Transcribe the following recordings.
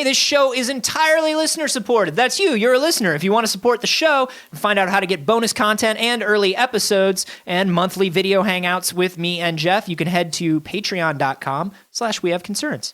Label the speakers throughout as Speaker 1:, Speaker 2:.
Speaker 1: this show is entirely listener supported. That's you. You're a listener. If you want to support the show and find out how to get bonus content and early episodes and monthly video hangouts with me and Jeff, you can head to patreon.com/wehaveconcerns.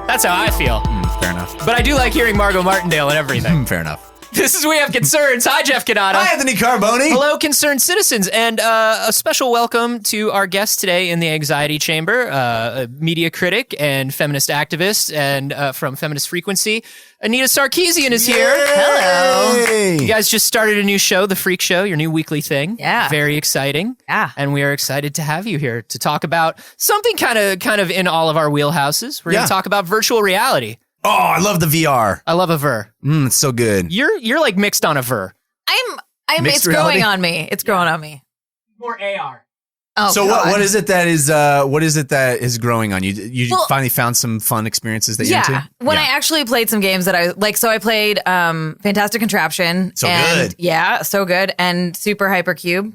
Speaker 1: That's how I feel.
Speaker 2: Fair enough.
Speaker 1: But I do like hearing Margot Martindale and everything.
Speaker 2: Fair enough.
Speaker 1: This is We Have Concerns. Hi, Jeff Canada.
Speaker 2: Hi, Anthony Carboni.
Speaker 1: Hello, concerned citizens. And a special welcome to our guest today in the Anxiety Chamber, a media critic and feminist activist, and from Feminist Frequency, Anita Sarkeesian is here.
Speaker 3: Hello.
Speaker 1: You guys just started a new show, The Freak Show, your new weekly thing.
Speaker 3: Yeah.
Speaker 1: Very exciting.
Speaker 3: Yeah.
Speaker 1: And we are excited to have you here to talk about something kind of in all of our wheelhouses. We're going to talk about virtual reality.
Speaker 2: Oh, I love the VR.
Speaker 1: I love a ver.
Speaker 2: It's so good.
Speaker 1: You're like mixed on a ver.
Speaker 3: I'm
Speaker 2: Mixed
Speaker 3: it's
Speaker 2: reality?
Speaker 3: growing on me. It's growing on me.
Speaker 1: More AR.
Speaker 3: Oh,
Speaker 2: So
Speaker 3: God.
Speaker 2: what is it that is growing on you? You finally found some fun experiences that you're into?
Speaker 3: When I actually played some games that I like, so I played Fantastic Contraption.
Speaker 2: So
Speaker 3: and,
Speaker 2: good.
Speaker 3: Yeah, so good. And Super Hypercube.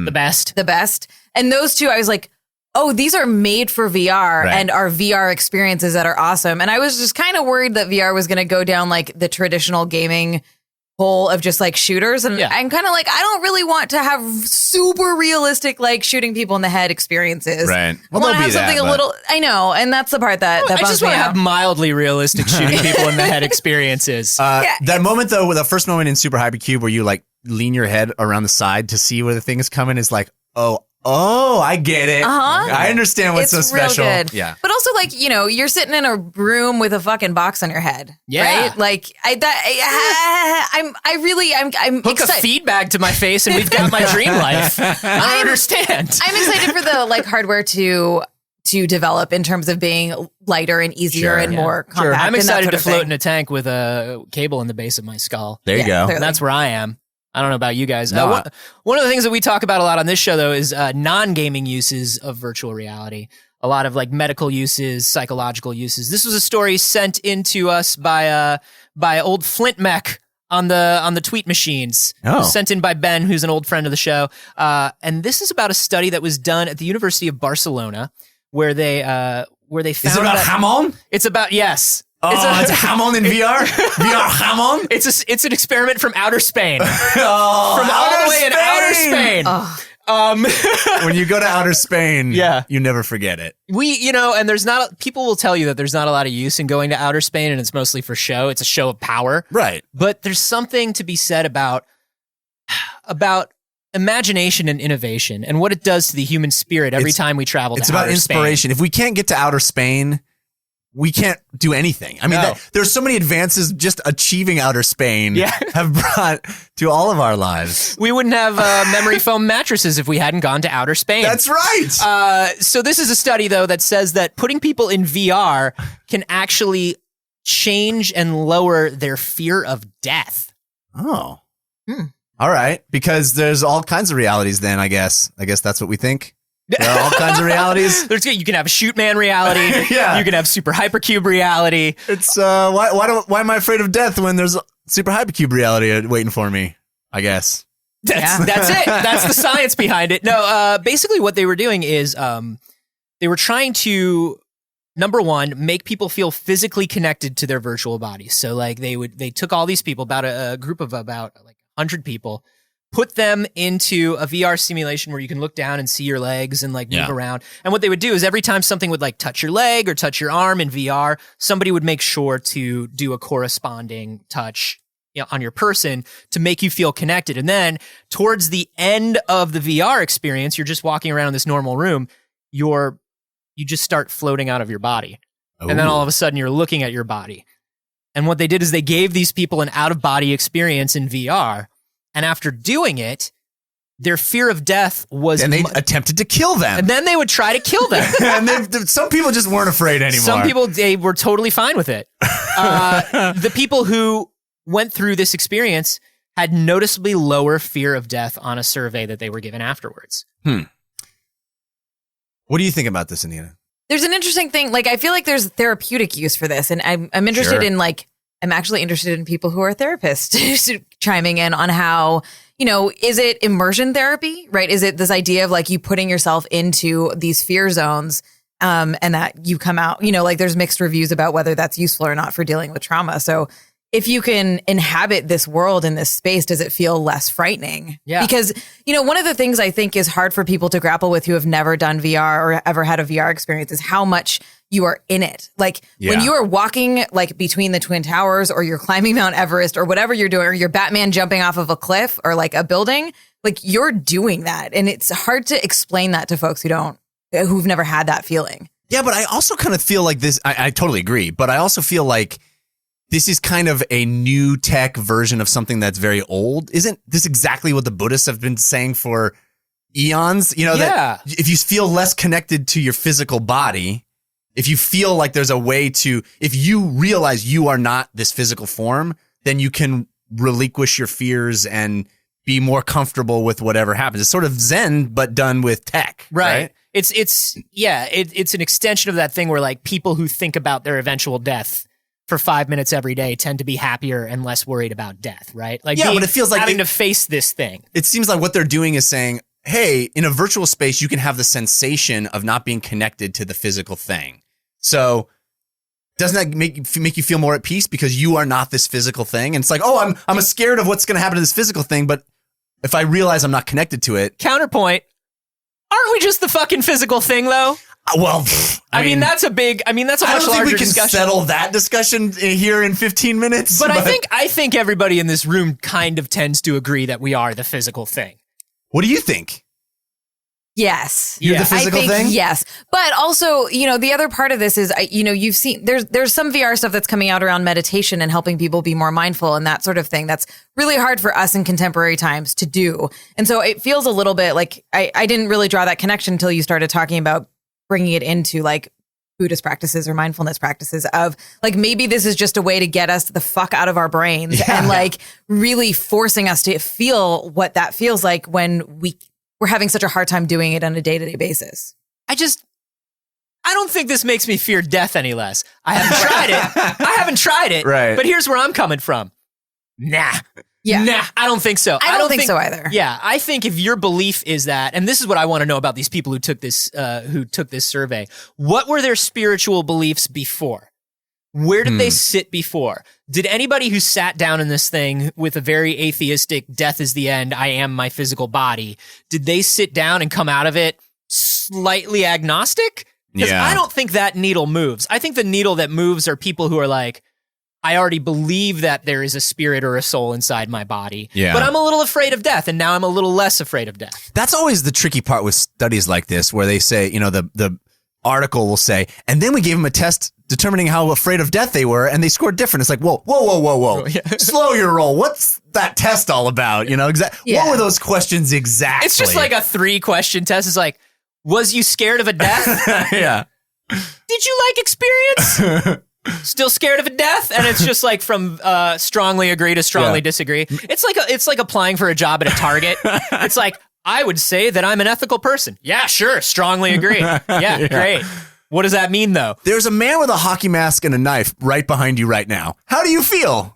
Speaker 1: The best.
Speaker 3: The best. And those two, I was like, oh, these are made for VR and are VR experiences that are awesome. And I was just kind of worried that VR was going to go down like the traditional gaming hole of just like shooters. And I'm kind of like, I don't really want to have super realistic, like shooting people in the head experiences.
Speaker 2: Right.
Speaker 3: I want to have something a little, I know. And that's the part that
Speaker 1: I
Speaker 3: bums
Speaker 1: just
Speaker 3: me
Speaker 1: want to
Speaker 3: out.
Speaker 1: have mildly realistic shooting people in the head experiences.
Speaker 2: That moment though, the first moment in Super Hypercube where you like lean your head around the side to see where the thing is coming is like, Oh, I get it. I understand what's
Speaker 3: it's
Speaker 2: so special.
Speaker 3: Real good.
Speaker 2: Yeah.
Speaker 3: But also, like, you know, you're sitting in a room with a fucking box on your head.
Speaker 1: Yeah.
Speaker 3: Right? Like, I'm
Speaker 1: Hook a
Speaker 3: excited.
Speaker 1: feed bag to my face and we've got my dream life. I don't understand.
Speaker 3: I'm excited for the like hardware to develop in terms of being lighter and easier and more compact.
Speaker 1: I'm
Speaker 3: and that
Speaker 1: excited
Speaker 3: sort
Speaker 1: to
Speaker 3: of
Speaker 1: float
Speaker 3: thing.
Speaker 1: in a tank with a cable in the base of my skull.
Speaker 2: There you go.
Speaker 3: clearly.
Speaker 1: That's where I am. I don't know about you guys.
Speaker 2: No,
Speaker 1: one of the things that we talk about a lot on this show, though, is non-gaming uses of virtual reality. A lot of like medical uses, psychological uses. This was a story sent in to us by old Flint Mech on the tweet machines.
Speaker 2: Oh.
Speaker 1: Sent in by Ben, who's an old friend of the show. And this is about a study that was done at the University of Barcelona, where they found.
Speaker 2: Is it about Hamon?
Speaker 1: It's about yes.
Speaker 2: Oh, it's Hamon in VR? VR Hamon?
Speaker 1: It's an experiment from outer Spain.
Speaker 2: Oh,
Speaker 1: From all the way in outer Spain.
Speaker 2: When you go to outer Spain,
Speaker 1: Yeah.
Speaker 2: you never forget it.
Speaker 1: And there's people will tell you that there's not a lot of use in going to outer Spain and it's mostly for show. It's a show of power.
Speaker 2: Right.
Speaker 1: But there's something to be said about imagination and innovation and what it does to the human spirit every time we travel to outer Spain.
Speaker 2: It's about inspiration. If we can't get to outer Spain, we can't do anything. I mean, there's so many advances just achieving outer Spain have brought to all of our lives.
Speaker 1: We wouldn't have memory foam mattresses if we hadn't gone to outer Spain.
Speaker 2: That's right.
Speaker 1: So this is a study, though, that says that putting people in VR can actually change and lower their fear of death.
Speaker 2: Oh. All right. Because there's all kinds of realities then, I guess. I guess that's what we think. There are all kinds of realities.
Speaker 1: You can have a shoot man reality.
Speaker 2: Yeah.
Speaker 1: You can have super hypercube reality.
Speaker 2: It's why am I afraid of death when there's super hypercube reality waiting for me? I guess.
Speaker 1: That's it. That's the science behind it. No, basically what they were doing is they were trying to, number one, make people feel physically connected to their virtual bodies. So like they took all these people, about a group of about like 100 people, put them into a VR simulation where you can look down and see your legs and like move around. And what they would do is every time something would like touch your leg or touch your arm in VR, somebody would make sure to do a corresponding touch on your person to make you feel connected. And then towards the end of the VR experience, you're just walking around in this normal room, you just start floating out of your body. Ooh. And then all of a sudden you're looking at your body. And what they did is they gave these people an out-of-body experience in VR. And after doing it, their fear of death was...
Speaker 2: And they attempted to kill them.
Speaker 1: And then they would try to kill them.
Speaker 2: And some people just weren't afraid anymore.
Speaker 1: Some people, they were totally fine with it. The people who went through this experience had noticeably lower fear of death on a survey that they were given afterwards.
Speaker 2: What do you think about this, Anita?
Speaker 3: There's an interesting thing. Like, I feel like there's therapeutic use for this. And I'm interested in, like, am actually interested in people who are therapists chiming in on how, is it immersion therapy, right? Is it this idea of like you putting yourself into these fear zones and that you come out, like there's mixed reviews about whether that's useful or not for dealing with trauma. So if you can inhabit this world in this space, does it feel less frightening?
Speaker 1: Yeah.
Speaker 3: Because, one of the things I think is hard for people to grapple with who have never done VR or ever had a VR experience is how much you are in it. Like when you are walking like between the Twin Towers or you're climbing Mount Everest or whatever you're doing, or you're Batman jumping off of a cliff or like a building, like you're doing that. And it's hard to explain that to folks who've never had that feeling.
Speaker 2: Yeah, but I also kind of feel like this, I totally agree, but I also feel like this is kind of a new tech version of something that's very old. Isn't this exactly what the Buddhists have been saying for eons? That if you feel less connected to your physical body, if you feel like there's a way to, if you realize you are not this physical form, then you can relinquish your fears and be more comfortable with whatever happens. It's sort of Zen, but done with tech.
Speaker 1: Right. It's an extension of that thing where like people who think about their eventual death for 5 minutes every day tend to be happier and less worried about death, right? Like,
Speaker 2: but it feels like
Speaker 1: having to face this thing.
Speaker 2: It seems like what they're doing is saying, hey, in a virtual space, you can have the sensation of not being connected to the physical thing. So doesn't that make you feel more at peace because you are not this physical thing? And it's like, oh, I'm scared of what's going to happen to this physical thing, but if I realize I'm not connected to it.
Speaker 1: Counterpoint. Aren't we just the fucking physical thing, though?
Speaker 2: Well, that's a much larger discussion.
Speaker 1: I don't think we can
Speaker 2: settle that discussion here in 15 minutes.
Speaker 1: But I think everybody in this room kind of tends to agree that we are the physical thing.
Speaker 2: What do you think?
Speaker 3: Yes.
Speaker 2: You're the physical thing?
Speaker 3: Yes. But also, the other part of this is, you've seen there's some VR stuff that's coming out around meditation and helping people be more mindful and that sort of thing. That's really hard for us in contemporary times to do. And so it feels a little bit like I didn't really draw that connection until you started talking about bringing it into like Buddhist practices or mindfulness practices of like, maybe this is just a way to get us the fuck out of our brains and like really forcing us to feel what that feels like when we're having such a hard time doing it on a day-to-day basis.
Speaker 1: I don't think this makes me fear death any less. I haven't tried it.
Speaker 2: Right.
Speaker 1: But here's where I'm coming from. Nah.
Speaker 3: Yeah.
Speaker 1: Nah, I don't think so.
Speaker 3: I don't think so either.
Speaker 1: Yeah, I think if your belief is that, and this is what I want to know about these people who took this survey. What were their spiritual beliefs before? Where did they sit before? Did anybody who sat down in this thing with a very atheistic death is the end, I am my physical body, did they sit down and come out of it slightly agnostic? Because I don't think that needle moves. I think the needle that moves are people who are like, I already believe that there is a spirit or a soul inside my body, but I'm a little afraid of death, and now I'm a little less afraid of death.
Speaker 2: That's always the tricky part with studies like this, where they say, the article will say, and then we gave them a test determining how afraid of death they were, and they scored different. It's like, whoa. Slow your roll. What's that test all about? What were those questions exactly?
Speaker 1: It's just like a 3-question test. It's like, was you scared of a death?
Speaker 2: Yeah.
Speaker 1: Did you like experience? Still scared of a death? And it's just like from strongly agree to strongly disagree. It's like applying for a job at a Target. It's like, I would say that I'm an ethical person. Yeah, sure. Strongly agree. Yeah, great. What does that mean, though?
Speaker 2: There's a man with a hockey mask and a knife right behind you right now. How do you feel?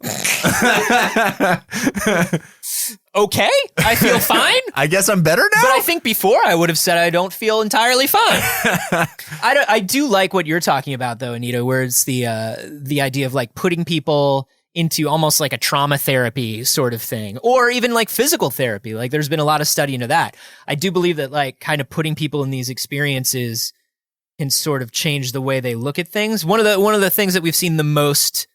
Speaker 1: Okay, I feel fine.
Speaker 2: I guess I'm better now?
Speaker 1: But I think before I would have said I don't feel entirely fine. I do like what you're talking about, though, Anita, where it's the idea of like putting people into almost like a trauma therapy sort of thing, or even like physical therapy. Like there's been a lot of study into that. I do believe that like kind of putting people in these experiences can sort of change the way they look at things. One of the things that we've seen the most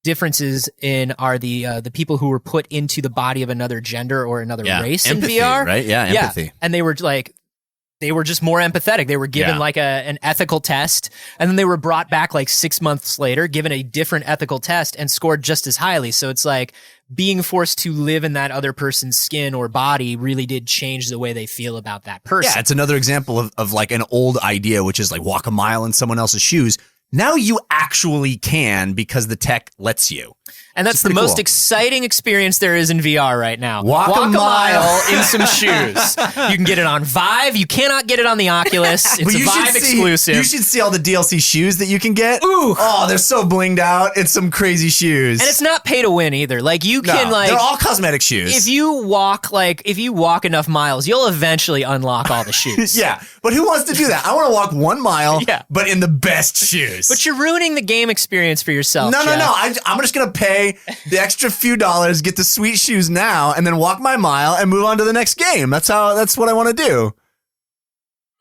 Speaker 1: differences in are the people who were put into the body of another gender or another race
Speaker 2: empathy,
Speaker 1: in VR.
Speaker 2: Right? Yeah, empathy.
Speaker 1: Yeah. And they were just more empathetic. They were given like an ethical test, and then they were brought back like 6 months later, given a different ethical test, and scored just as highly. So it's like being forced to live in that other person's skin or body really did change the way they feel about that person.
Speaker 2: Yeah, it's another example of like an old idea, which is like walk a mile in someone else's shoes. now you actually can because the tech lets you.
Speaker 1: And that's the most exciting experience there is in VR right now.
Speaker 2: Walk a mile
Speaker 1: in some shoes. You can get it on Vive. You cannot get it on the Oculus. It's a Vive exclusive.
Speaker 2: You should see all the DLC shoes that you can get.
Speaker 1: Ooh.
Speaker 2: Oh, they're so blinged out. It's some crazy shoes.
Speaker 1: And it's not pay to win either. Like you can
Speaker 2: they're all cosmetic shoes.
Speaker 1: If you walk enough miles, you'll eventually unlock all the shoes.
Speaker 2: Yeah. But who wants to do that? I want to walk 1 mile, but in the best shoes.
Speaker 1: But you're ruining the game experience for yourself.
Speaker 2: No.
Speaker 1: Jeff.
Speaker 2: I'm just going to pay the extra few dollars, get the sweet shoes now, and then walk my mile and move on to the next game. That's what I want to do.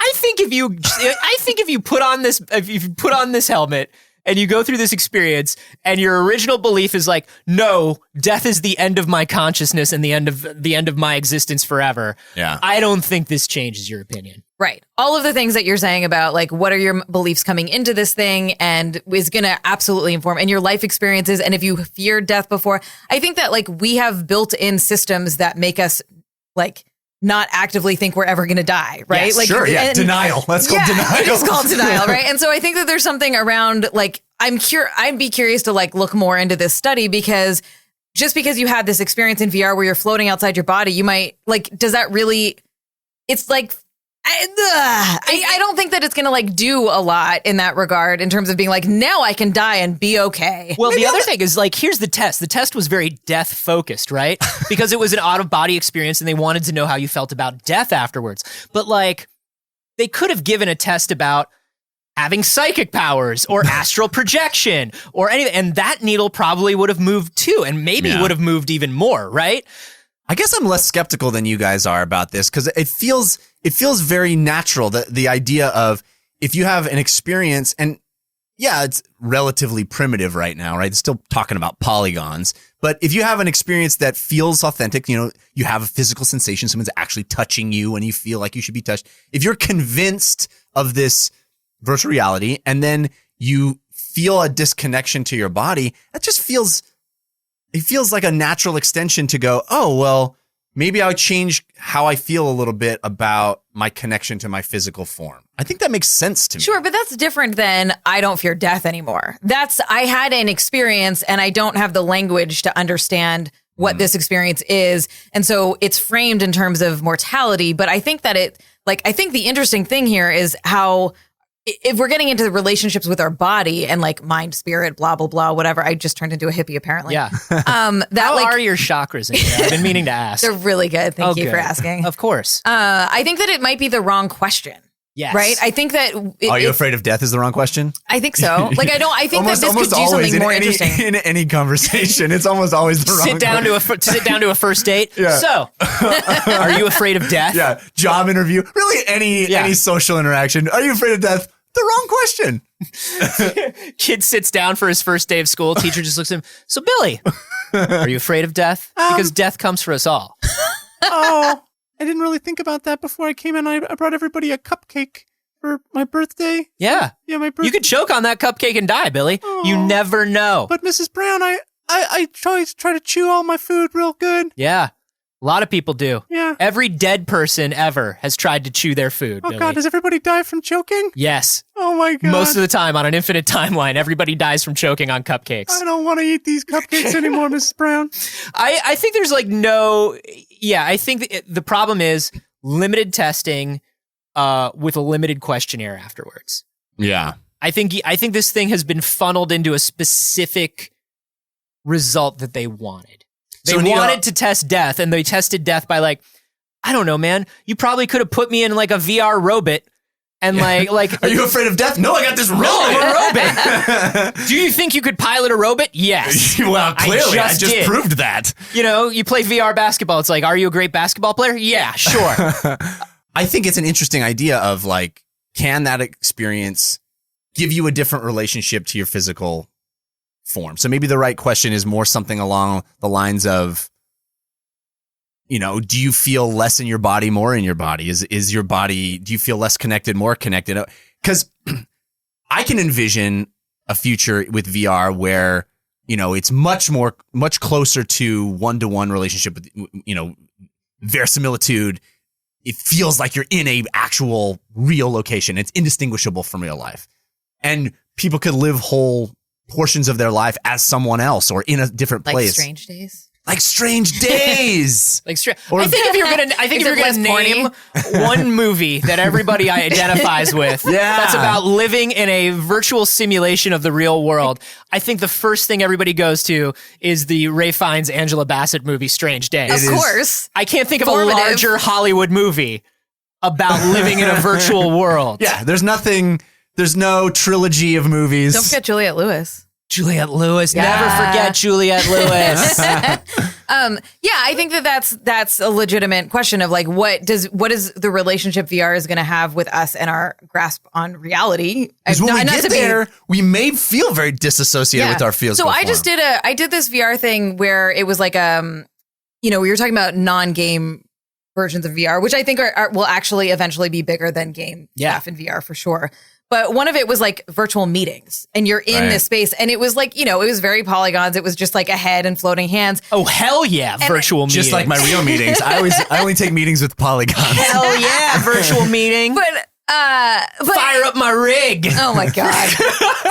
Speaker 1: I think if you put on this helmet and you go through this experience and your original belief is like, no, death is the end of my consciousness and the end of my existence forever.
Speaker 2: Yeah.
Speaker 1: I don't think this changes your opinion.
Speaker 3: Right. All of the things that you're saying about like what are your beliefs coming into this thing and is going to absolutely inform and your life experiences. And if you feared death before, I think that like we have built in systems that make us like not actively think we're ever going to die. Right.
Speaker 2: Yes,
Speaker 3: like
Speaker 2: sure. Yeah. Denial. That's called denial.
Speaker 3: It's called denial. Right. And so I think that there's something around like I'd be curious to like look more into this study because just because you had this experience in VR where you're floating outside your body, you might like, does that really, it's like, I don't think that it's going to like do a lot in that regard in terms of being like, now I can die and be okay.
Speaker 1: Well, the other thing is like, here's the test. The test was very death focused, right? Because it was an out of body experience and they wanted to know how you felt about death afterwards. But like, they could have given a test about having psychic powers or astral projection or anything. And that needle probably would have moved too. And maybe would have moved even more, right?
Speaker 2: I guess I'm less skeptical than you guys are about this because it feels very natural, the idea of if you have an experience, and yeah, it's relatively primitive right now, right? It's still talking about polygons, but if you have an experience that feels authentic, you have a physical sensation, someone's actually touching you and you feel like you should be touched. If you're convinced of this virtual reality and then you feel a disconnection to your body, it feels like a natural extension to go, oh, well, maybe I'll change how I feel a little bit about my connection to my physical form. I think that makes sense to me.
Speaker 3: Sure, but that's different than I don't fear death anymore. I had an experience and I don't have the language to understand what this experience is. And so it's framed in terms of mortality. But I think that I think the interesting thing here is how if we're getting into the relationships with our body and like mind, spirit, blah, blah, blah, whatever. I just turned into a hippie apparently.
Speaker 1: Yeah. How are your chakras in here? I've been meaning to ask.
Speaker 3: They're really good. Thank you for asking.
Speaker 1: Of course.
Speaker 3: I think that it might be the wrong question.
Speaker 1: Yes.
Speaker 3: Right? I think that...
Speaker 2: Are you afraid of death is the wrong question?
Speaker 3: I think so. Like, I think that this could do something more interesting.
Speaker 2: In any conversation, it's almost always the wrong question.
Speaker 1: Sit down to a first date. Yeah. So, are you afraid of death?
Speaker 2: Yeah. Job interview. Really, any social interaction. Are you afraid of death? The wrong question.
Speaker 1: Kid sits down for his first day of school. Teacher just looks at him. So, Billy, are you afraid of death? Because death comes for us all.
Speaker 4: Oh, I didn't really think about that before I came in. I brought everybody a cupcake for my birthday.
Speaker 1: Yeah.
Speaker 4: Yeah, my birthday.
Speaker 1: You could choke on that cupcake and die, Billy.
Speaker 4: Oh.
Speaker 1: You never know.
Speaker 4: But Mrs. Brown, I always try to chew all my food real good.
Speaker 1: Yeah. A lot of people do.
Speaker 4: Yeah.
Speaker 1: Every dead person ever has tried to chew their food.
Speaker 4: Oh,
Speaker 1: Billy.
Speaker 4: God, does everybody die from choking?
Speaker 1: Yes.
Speaker 4: Oh, my God.
Speaker 1: Most of the time on an infinite timeline, everybody dies from choking on cupcakes.
Speaker 4: I don't want to eat these cupcakes anymore, Mrs. Brown.
Speaker 1: I think there's like no... Yeah, I think the problem is limited testing with a limited questionnaire afterwards.
Speaker 2: Yeah.
Speaker 1: I think this thing has been funneled into a specific result that they wanted. They wanted to test death, and they tested death by like, I don't know, man. You probably could have put me in like a VR robot, and like.
Speaker 2: Are you afraid of death? No, I got this robot.
Speaker 1: No, a robot. Do you think you could pilot a robot? Yes.
Speaker 2: Well, clearly, I just
Speaker 1: did.
Speaker 2: proved that.
Speaker 1: You play VR basketball. It's like, are you a great basketball player? Yeah, sure.
Speaker 2: I think it's an interesting idea of like, can that experience give you a different relationship to your physical form? So maybe the right question is more something along the lines of, do you feel less in your body, more in your body? Is your body, do you feel less connected, more connected? Because I can envision a future with VR where, it's much closer to one-to-one relationship with, verisimilitude. It feels like you're in a actual real location. It's indistinguishable from real life. And people could live whole portions of their life as someone else or in a different
Speaker 3: Like
Speaker 2: place.
Speaker 3: Strange Days.
Speaker 2: Like Strange Days.
Speaker 1: I think if you're gonna name one movie that everybody identifies with, that's about living in a virtual simulation of the real world, I think the first thing everybody goes to is the Ray Fiennes, Angela Bassett movie, Strange Days.
Speaker 3: Of course.
Speaker 1: I can't think of a larger Hollywood movie about living in a virtual world.
Speaker 2: Yeah, there's no trilogy of movies.
Speaker 3: Don't forget Juliette Lewis.
Speaker 1: Never forget Juliette Lewis.
Speaker 3: I think that's a legitimate question of like what is the relationship VR is going to have with us and our grasp on reality.
Speaker 2: Because when we get there, we may feel very disassociated with our physical
Speaker 3: form. I did this VR thing where it was like we were talking about non-game versions of VR, which I think will actually eventually be bigger than game stuff in VR for sure. But one of it was like virtual meetings and you're in this space and it was like, it was very polygons. It was just like a head and floating hands.
Speaker 1: Oh, hell yeah. Virtual meetings.
Speaker 2: Just like my real meetings. I only take meetings with polygons.
Speaker 1: Hell yeah. Virtual meeting.
Speaker 3: But
Speaker 1: fire up my rig.
Speaker 3: Oh my God.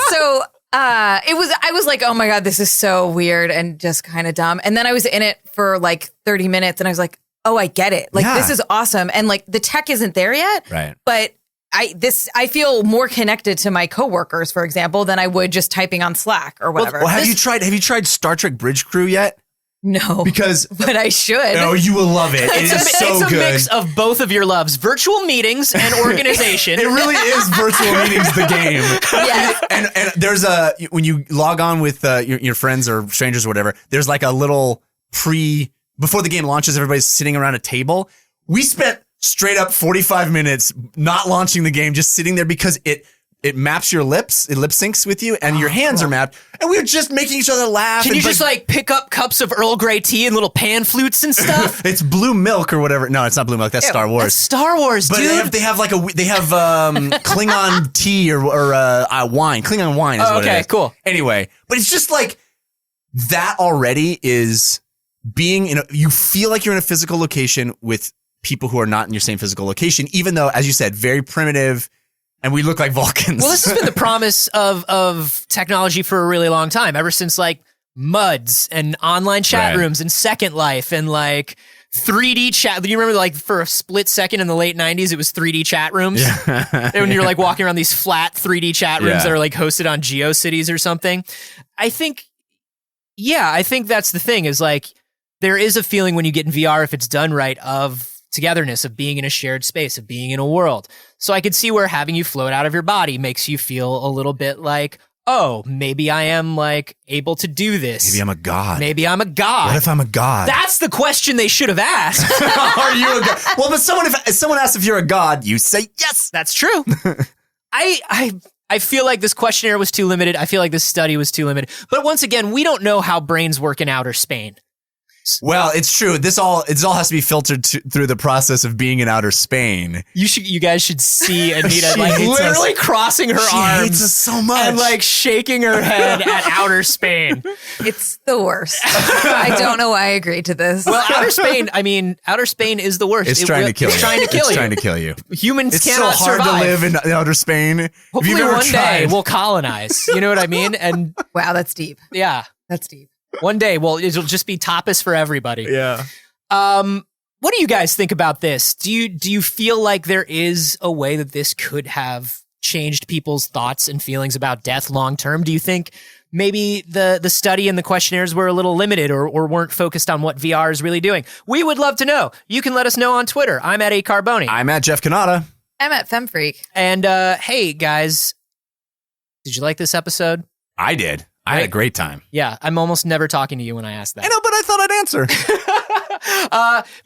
Speaker 3: So I was like, oh my God, this is so weird and just kind of dumb. And then I was in it for like 30 minutes and I was like, oh, I get it. Like this is awesome. And like the tech isn't there yet.
Speaker 2: Right.
Speaker 3: But I feel more connected to my coworkers, for example, than I would just typing on Slack or whatever.
Speaker 2: Well, have you tried Star Trek Bridge Crew yet?
Speaker 3: No.
Speaker 2: But
Speaker 3: I should.
Speaker 2: Oh, you will love it. It is so good.
Speaker 1: It's a mix of both of your loves, virtual meetings and organization.
Speaker 2: It really is virtual meetings, the game.
Speaker 3: Yes.
Speaker 2: And there's when you log on with your friends or strangers or whatever, there's like a little before the game launches, everybody's sitting around a table. We spent straight up 45 minutes not launching the game, just sitting there because it maps your lips, it lip syncs with you, and your hands are mapped, and we were just making each other laugh.
Speaker 1: Can you just like pick up cups of Earl Grey tea and little pan flutes and stuff?
Speaker 2: It's blue milk or whatever. No, it's not blue milk. That's Star Wars.
Speaker 1: That's Star Wars,
Speaker 2: but
Speaker 1: dude.
Speaker 2: they have Klingon tea or wine. Klingon wine is what it is.
Speaker 1: Okay, cool.
Speaker 2: Anyway, but it's just like that already is being you feel like you're in a physical location with people who are not in your same physical location, even though, as you said, very primitive, and we look like Vulcans.
Speaker 1: Well, this has been the promise of technology for a really long time, ever since like MUDs and online chat rooms and Second Life and like 3D chat. Do you remember like for a split second in the late 90s, it was 3D chat rooms? Yeah. And when you're like walking around these flat 3D chat rooms that are like hosted on GeoCities or something. I think that's the thing is like, there is a feeling when you get in VR, if it's done right, of togetherness, of being in a shared space, of being in a world. So I could see where having you float out of your body makes you feel a little bit like, oh, maybe I am like able to do this.
Speaker 2: Maybe I'm a god.
Speaker 1: What
Speaker 2: if I'm a god?
Speaker 1: That's the question they should have asked.
Speaker 2: Are you a god? Well, but if someone asks if you're a god, you say yes.
Speaker 1: That's true. I feel like this questionnaire was too limited. I feel like this study was too limited. But once again, we don't know how brains work in outer space.
Speaker 2: Well, it's true. It all has to be filtered through the process of being in outer Spain.
Speaker 1: You guys should see Anita like literally crossing her arms.
Speaker 2: She hates us so much.
Speaker 1: And like shaking her head at outer Spain.
Speaker 3: It's the worst. I don't know why I agreed to this.
Speaker 1: Well, outer Spain is the worst.
Speaker 2: It's trying to kill you.
Speaker 1: It's trying to kill you. Humans cannot survive.
Speaker 2: It's so hard to live in outer Spain.
Speaker 1: Hopefully one day we'll colonize. You know what I mean? And
Speaker 3: wow, that's deep.
Speaker 1: Yeah.
Speaker 3: That's deep.
Speaker 1: One day, it'll just be tapas for everybody.
Speaker 2: Yeah.
Speaker 1: What do you guys think about this? Do you feel like there is a way that this could have changed people's thoughts and feelings about death long term? Do you think maybe the study and the questionnaires were a little limited or weren't focused on what VR is really doing? We would love to know. You can let us know on Twitter. I'm at @Carboni.
Speaker 2: I'm at Jeff Canada.
Speaker 3: I'm at FemFreak.
Speaker 1: And hey, guys, did you like this episode?
Speaker 2: I did. I had a great time.
Speaker 1: Yeah, I'm almost never talking to you when I ask that.
Speaker 2: I know, but I thought I'd answer.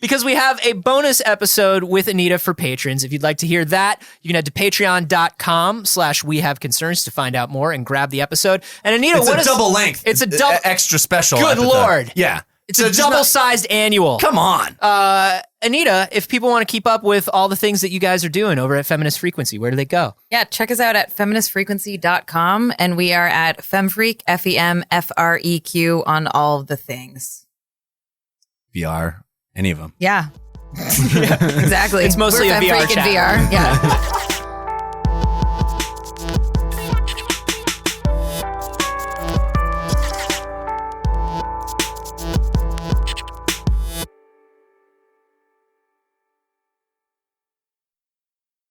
Speaker 1: Because we have a bonus episode with Anita for patrons. If you'd like to hear that, you can head to patreon.com/wehaveconcerns to find out more and grab the episode. And Anita,
Speaker 2: it's a double length.
Speaker 1: It's a double
Speaker 2: extra special.
Speaker 1: Good episode. Lord.
Speaker 2: Yeah.
Speaker 1: It's a double-sized annual.
Speaker 2: Come on.
Speaker 1: Anita, if people want to keep up with all the things that you guys are doing over at Feminist Frequency, where do they go?
Speaker 3: Yeah, check us out at feministfrequency.com, and we are at FemFreak, FEMFREQ on all the things.
Speaker 2: VR, any of them.
Speaker 3: Yeah. Exactly.
Speaker 1: It's mostly
Speaker 3: We're
Speaker 1: a VR
Speaker 3: FemFreak
Speaker 1: chat.
Speaker 3: and VR. Yeah.